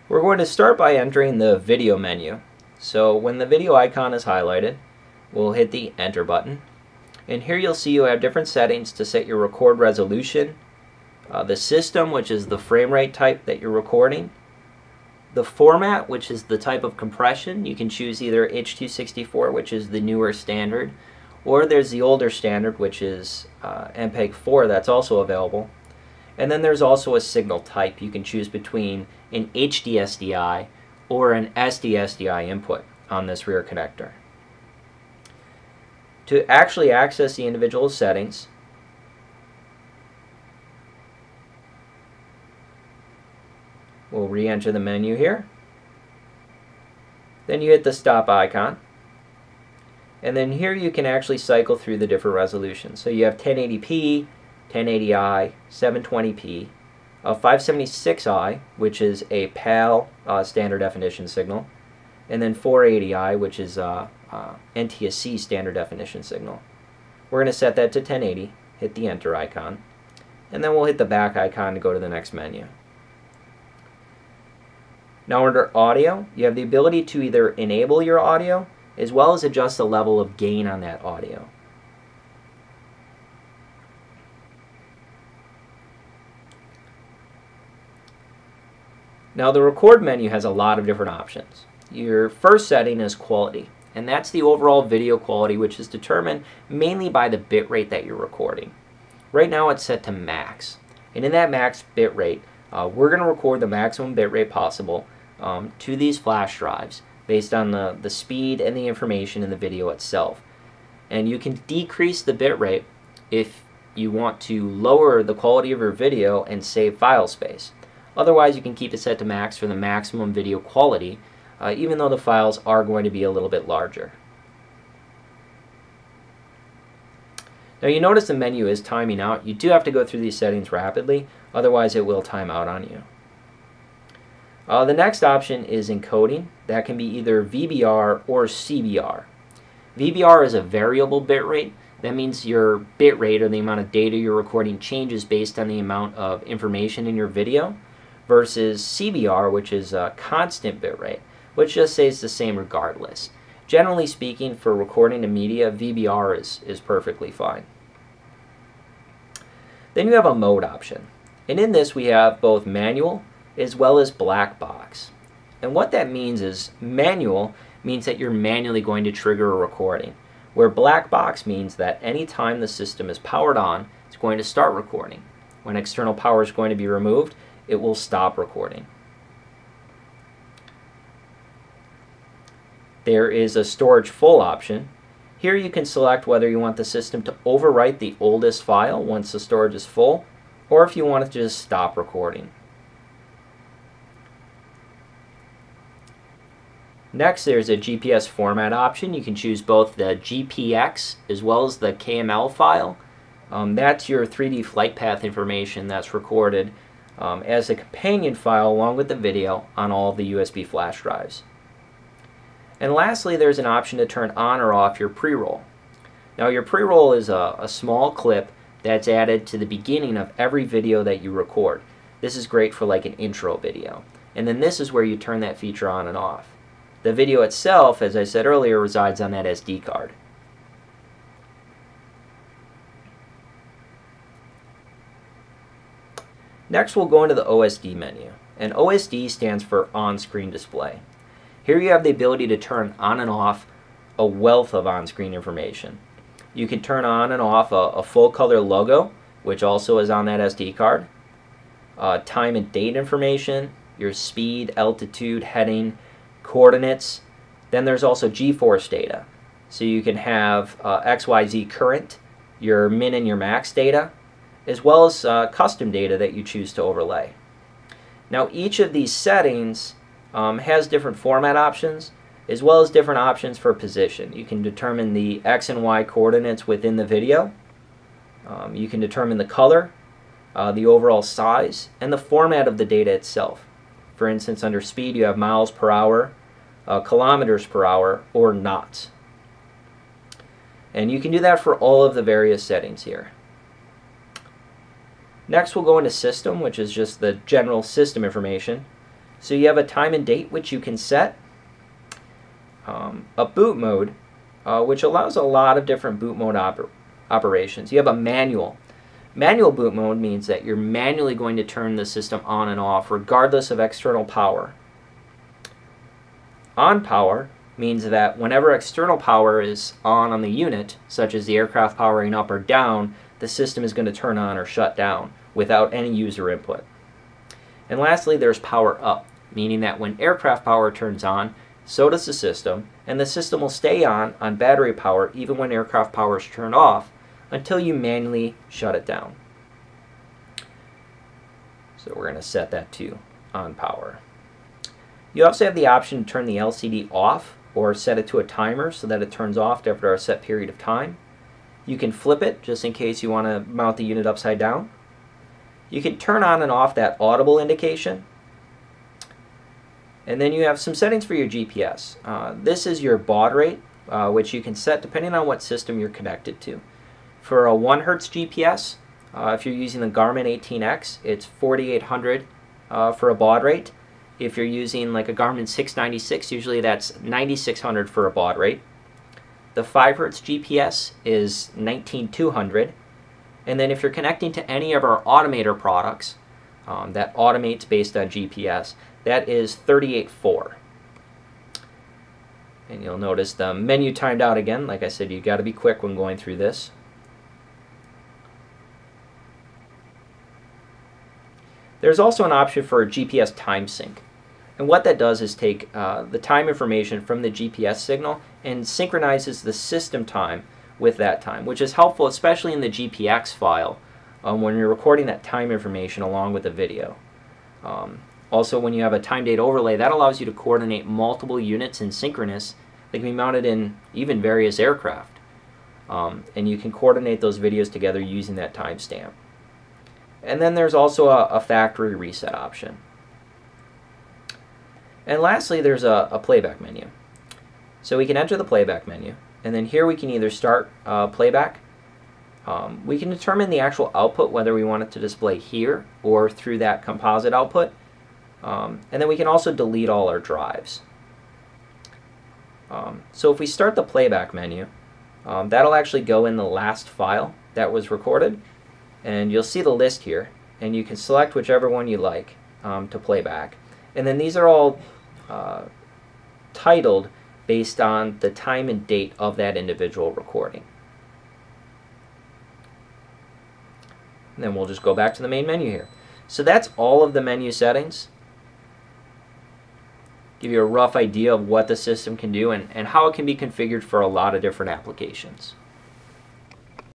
We're going to start by entering the video menu. So when the video icon is highlighted, we'll hit the enter button. And here you'll see you have different settings to set your record resolution, the system, which is the frame rate type that you're recording, the format, which is the type of compression. You can choose either H.264, which is the newer standard, or there's the older standard, which is MPEG-4, that's also available. And then there's also a signal type. You can choose between an HD-SDI or an SD-SDI input on this rear connector. To actually access the individual settings, we'll re-enter the menu here. Then you hit the stop icon. And then here you can actually cycle through the different resolutions. So you have 1080p, 1080i, 720p, 576i, which is a PAL standard definition signal, and then 480i, which is NTSC standard definition signal. We're going to set that to 1080, hit the enter icon, and then we'll hit the back icon to go to the next menu. Now under audio, you have the ability to either enable your audio as well as adjust the level of gain on that audio. Now the record menu has a lot of different options. Your first setting is quality, and that's the overall video quality, which is determined mainly by the bit rate that you're recording. Right now it's set to max, and in that max bit rate, we're going to record the maximum bit rate possible to these flash drives based on the speed and the information in the video itself. And you can decrease the bit rate if you want to lower the quality of your video and save file space. Otherwise, you can keep it set to max for the maximum video quality, even though the files are going to be a little bit larger. Now you notice the menu is timing out. You do have to go through these settings rapidly, otherwise it will time out on you. The next option is encoding. That can be either VBR or CBR. VBR is a variable bit rate. That means your bit rate, or the amount of data you're recording, changes based on the amount of information in your video, versus CBR, which is a constant bit rate, which just stays the same regardless. Generally speaking, for recording to media, VBR is perfectly fine. Then you have a mode option. And in this we have both manual as well as black box. And what that means is manual means that you're manually going to trigger a recording, where black box means that anytime the system is powered on, it's going to start recording. When external power is going to be removed, it will stop recording. There is a storage full option. Here you can select whether you want the system to overwrite the oldest file once the storage is full, or if you want it to just stop recording. Next, there's a GPS format option. You can choose both the GPX as well as the KML file. That's your 3D flight path information that's recorded as a companion file along with the video on all of the USB flash drives. And lastly, there's an option to turn on or off your pre-roll. Now your pre-roll is a small clip that's added to the beginning of every video that you record. This is great for like an intro video. And then this is where you turn that feature on and off. The video itself, as I said earlier, resides on that SD card. Next, we'll go into the OSD menu. And OSD stands for on-screen display. Here you have the ability to turn on and off a wealth of on-screen information. You can turn on and off a full-color logo, which also is on that SD card, time and date information, your speed, altitude, heading, coordinates. Then there's also G-force data. So you can have XYZ current, your min and your max data, as well as custom data that you choose to overlay. Now each of these settings has different format options, as well as different options for position. You can determine the X and Y coordinates within the video. You can determine the color, the overall size, and the format of the data itself. For instance, under speed you have miles per hour, kilometers per hour, or knots. And you can do that for all of the various settings here. Next we'll go into system, which is just the general system information. So you have a time and date which you can set, a boot mode, which allows a lot of different boot mode operations. You have a manual. Manual boot mode means that you're manually going to turn the system on and off regardless of external power. On power means that whenever external power is on the unit, such as the aircraft powering up or down, the system is going to turn on or shut down without any user input. And lastly, there's power up, meaning that when aircraft power turns on, so does the system, and the system will stay on battery power even when aircraft power is turned off until you manually shut it down. So we're going to set that to on power. You also have the option to turn the LCD off or set it to a timer so that it turns off after a set period of time. You can flip it just in case you want to mount the unit upside down. You can turn on and off that audible indication. And then you have some settings for your GPS. This is your baud rate, which you can set depending on what system you're connected to. For a 1 Hz GPS, if you're using the Garmin 18X, it's 4800 for a baud rate. If you're using like a Garmin 696, usually that's 9600 for a baud rate. The 5 Hz GPS is 19200. And then if you're connecting to any of our Automator products that automates based on GPS, that is 384. And you'll notice the menu timed out again. Like I said, you got to be quick when going through this. There's also an option for a GPS time sync. And what that does is take the time information from the GPS signal and synchronizes the system time with that time, which is helpful especially in the GPX file when you're recording that time information along with the video. Also, when you have a time date overlay, that allows you to coordinate multiple units in synchronous that can be mounted in even various aircraft. And you can coordinate those videos together using that timestamp. And then there's also a factory reset option. And lastly, there's a playback menu. So we can enter the playback menu, and then here we can either start playback. We can determine the actual output, whether we want it to display here or through that composite output. And then we can also delete all our drives. So if we start the playback menu, that'll actually go in the last file that was recorded. And you'll see the list here, and you can select whichever one you like to play back. And then these are all titled based on the time and date of that individual recording. And then we'll just go back to the main menu here. So that's all of the menu settings. Give you a rough idea of what the system can do and how it can be configured for a lot of different applications.